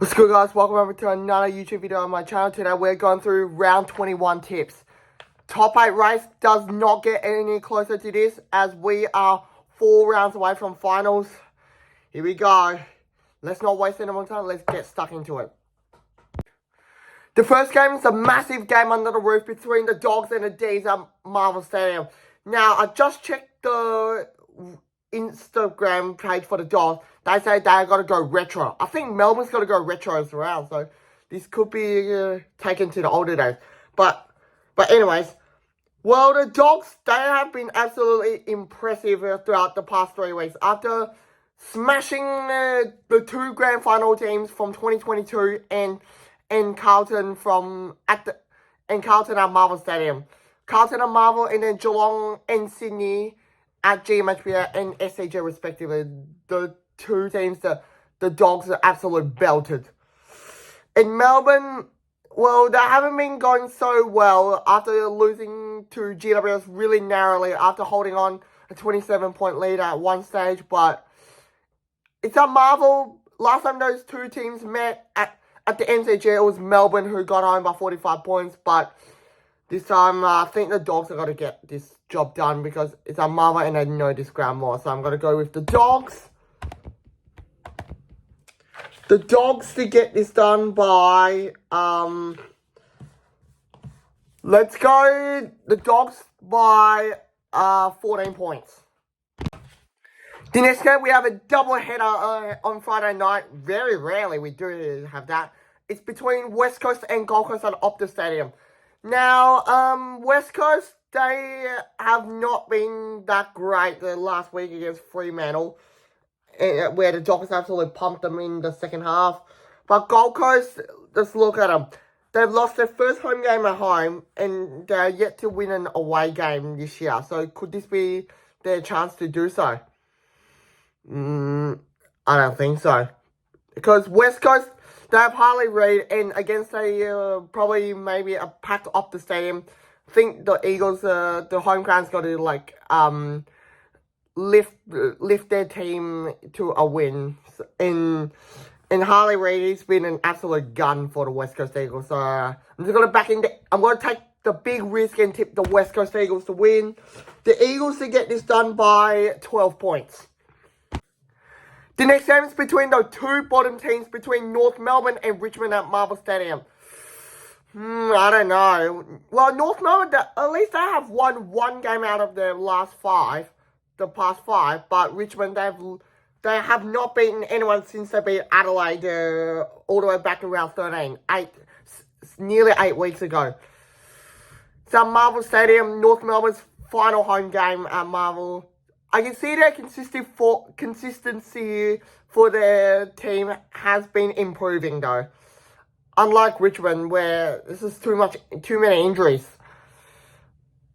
What's good, guys? Welcome over to another YouTube video on my channel. Today we're going through round 21 tips. Top 8 race does not get any closer to this as we are 4 rounds away from finals. Here we go. Let's not waste any more time. Let's get stuck into it. The first game is a massive game under the roof between the Dogs and the D's at Marvel Stadium. Now, I just checked the Instagram page for the Dogs. They say they're going to go retro. I think Melbourne's going to go retro as well. So, this could be taken to the older days. But anyways, well, the Dogs, they have been absolutely impressive throughout the past 3 weeks. After smashing the 2 grand final teams from 2022 and Carlton at Marvel Stadium. Carlton at Marvel, and then Geelong and Sydney at GMHBA and SCG respectively. The 2 teams that the Dogs are absolutely belted. In Melbourne, well, they haven't been going so well after losing to GWS really narrowly after holding on a 27-point lead at one stage. But it's at Marvel. Last time those 2 teams met at the MCG, it was Melbourne who got home by 45 points. But this time, I think the Dogs are going to get this job done because it's at Marvel and they know this ground more. So I'm going to go with the Dogs. The Dogs to get this done by, let's go the Dogs by 14 points. The next game, we have a double header on Friday night. Very rarely we do have that. It's between West Coast and Gold Coast at Optus Stadium. Now, West Coast, they have not been that great the last week against Fremantle, where the Dogs absolutely pumped them in the second half. But Gold Coast, just look at them. They've lost their first home game at home, and they're yet to win an away game this year. So could this be their chance to do so? I don't think so. Because West Coast, they have Harley Reid, and against probably maybe a packed up the stadium, I think the Eagles, the home ground's got to lift their team to a win. And Harley Reid has been an absolute gun for the West Coast Eagles. So I'm just gonna I'm gonna take the big risk and tip the West Coast Eagles to win. The Eagles to get this done by 12 points. The next game is between the 2 bottom teams between North Melbourne and Richmond at Marvel Stadium. I don't know. Well, North Melbourne, at least they have won 1 game out of their the past 5. But Richmond, they have not beaten anyone since they beat Adelaide all the way back in round 13. Nearly 8 weeks ago. So Marvel Stadium, North Melbourne's final home game at Marvel. I can see their consistency for their team has been improving though. Unlike Richmond, where this is too many injuries.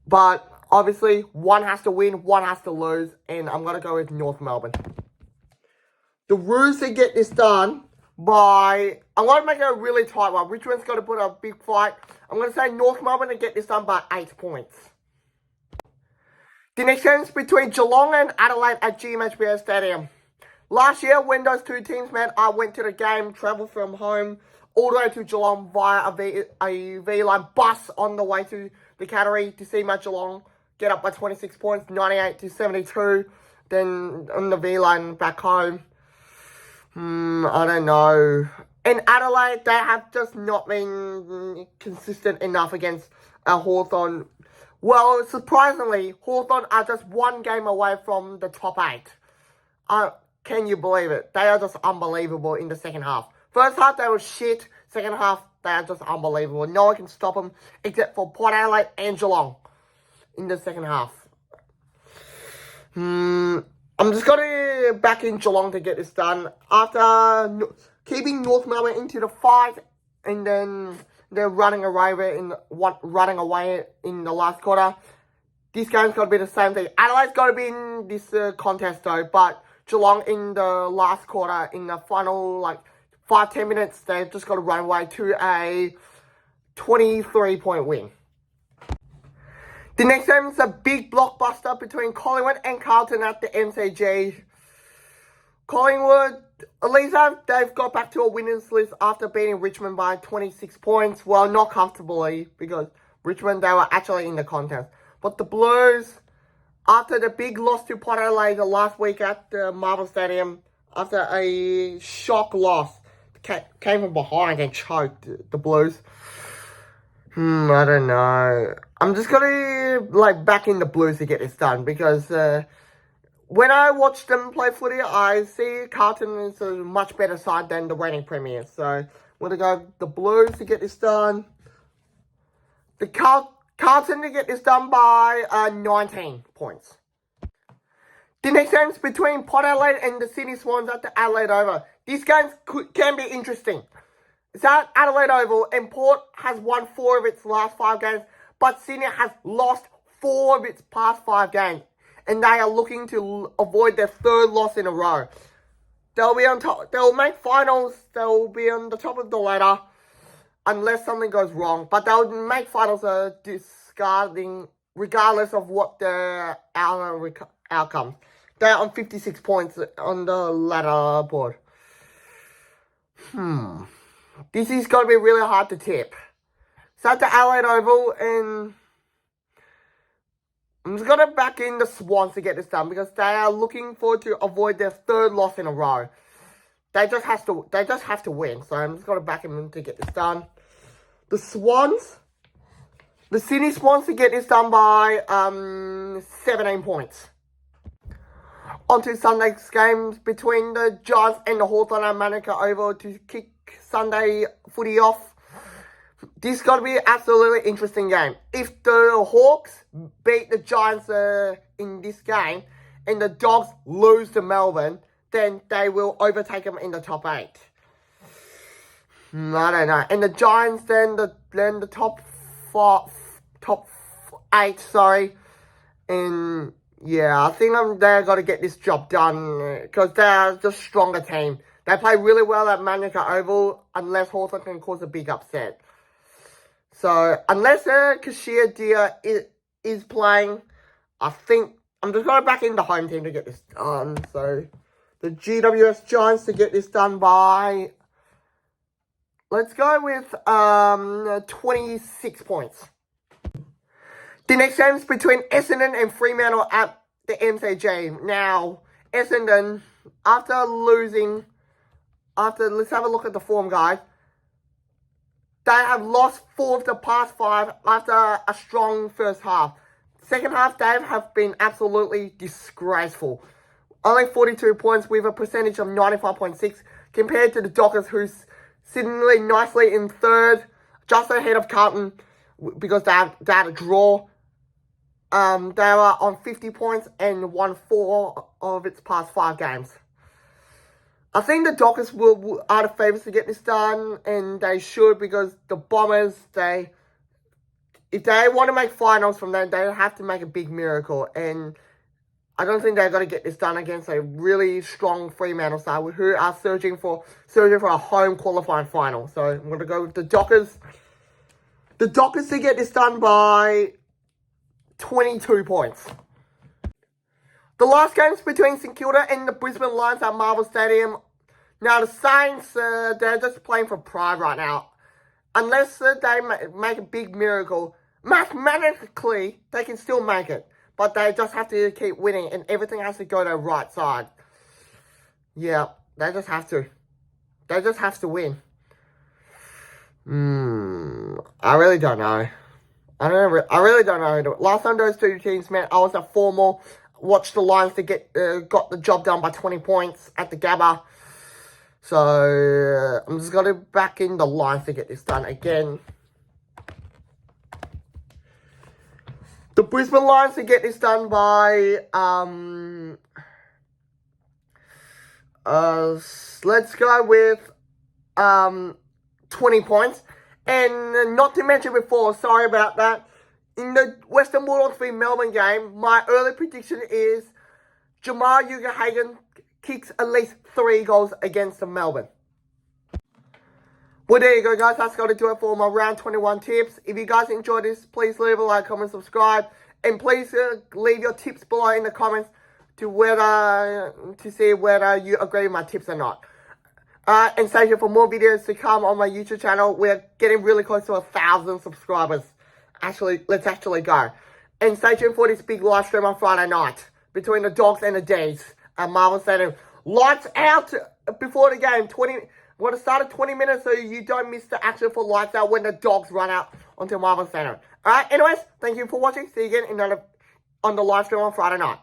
But obviously, one has to win, one has to lose, and I'm gonna go with North Melbourne. The Roos to get this done by, I'm gonna make it a really tight one. Richmond's got to put a big fight. I'm gonna say North Melbourne to get this done by 8 points. The next game is between Geelong and Adelaide at GMHBA Stadium. Last year, when those 2 teams met, I went to the game, travelled from home all the way to Geelong via a V-line bus on the way to the Cattery to see my Geelong get up by 26 points, 98-72. Then on the V-line back home. I don't know. In Adelaide, they have just not been consistent enough against Hawthorn. Well, surprisingly, Hawthorn are just 1 game away from the top 8. Can you believe it? They are just unbelievable in the second half. First half, they were shit. Second half, they are just unbelievable. No one can stop them except for Port Adelaide and Geelong in the second half. I'm just going to back in Geelong to get this done. After keeping North Melbourne into the fight, and then they're running away in the last quarter. This game's got to be the same thing. Adelaide's got to be in this contest though, but Geelong in the last quarter, in the final 5-10 minutes, they've just got to run away to a 23-point win. The next game is a big blockbuster between Collingwood and Carlton at the MCG. Collingwood, At least they've got back to a winners list after beating Richmond by 26 points. Well, not comfortably, because Richmond, they were actually in the contest. But the Blues, after the big loss to Port Adelaide last week at the Marvel Stadium, after a shock loss, came from behind and choked the Blues. I don't know. I'm just gonna back in the Blues to get this done, because when I watch them play footy, I see Carlton is a much better side than the reigning premiers. So I'm gonna go the Blues to get this done. The Carlton to get this done by 19 points. The next game's between Port Adelaide and the Sydney Swans at the Adelaide Oval. These games can be interesting. It's at Adelaide Oval, and Port has won 4 of its last 5 games, but Sydney has lost 4 of its past 5 games, and they are looking to avoid their 3rd loss in a row. They'll be on top. They'll make finals. They'll be on the top of the ladder, unless something goes wrong. But they'll make finals discarding, regardless of what the outcome. They're on 56 points on the ladder board. This is going to be really hard to tip. So at the Adelaide Oval, and I'm just going to back in the Swans to get this done, because they are looking forward to avoid their 3rd loss in a row. They just have to win. So I'm just going to back them to get this done. The Sydney Swans to get this done by 17 points. On to Sunday's games between the Giants and the Hawthorn at Manuka Oval to kick Sunday footy off. This is going to be an absolutely interesting game. If the Hawks beat the Giants in this game and the Dogs lose to Melbourne, then they will overtake them in the top 8. I don't know. And the Giants then the top 8, sorry. And yeah, I think they're going to get this job done, because they're the stronger team. They play really well at Manuka Oval, unless Hawthorn can cause a big upset. So, unless Kashia Dia is playing, I think I'm just going to back in the home team to get this done. So, the GWS Giants to get this done by, let's go with 26 points. The next game is between Essendon and Fremantle at the MCG. Now, Essendon, let's have a look at the form, guys. They have lost 4 of the past 5 after a strong first half. Second half, they have been absolutely disgraceful. Only 42 points with a percentage of 95.6 compared to the Dockers, who's sitting really nicely in 3rd, just ahead of Carlton, because they had a draw. They were on 50 points and won 4 of its past 5 games. I think the Dockers are the favourites to get this done, and they should, because the Bombers, if they want to make finals from them, they have to make a big miracle. And I don't think they're going to get this done against a really strong Fremantle side who are searching for a home qualifying final. So I'm going to go with the Dockers. The Dockers to get this done by 22 points. The last game is between St Kilda and the Brisbane Lions at Marvel Stadium. Now, the Saints, they're just playing for pride right now. Unless they make a big miracle, mathematically, they can still make it. But they just have to keep winning, and everything has to go to their right side. Yeah, they just have to. They just have to win. I really don't know. I really don't know. Last time those 2 teams met, I was at Formal. Watched the Lions to got the job done by 20 points at the Gabba. So, I'm just going to back in the Lions to get this done again. The Brisbane Lions to get this done by, let's go with, 20 points. And not to mention before, sorry about that, in the Western Bulldogs v Melbourne game, my early prediction is Jamal Ugahagan kicks at least 3 goals against the Melbourne. Well, there you go, guys. That's going to do it for my round 21 tips. If you guys enjoyed this, please leave a like, comment, subscribe. And please leave your tips below in the comments to see whether you agree with my tips or not. And stay tuned for more videos to come on my YouTube channel. We're getting really close to 1,000 subscribers. Let's actually go. And stay tuned for this big live stream on Friday night between the Dogs and the D's at Marvel Stadium. Lights out before the game. I'm going to start at 20 minutes so you don't miss the action for lights out when the Dogs run out onto Marvel Stadium. Alright, anyways, thank you for watching. See you again on the live stream on Friday night.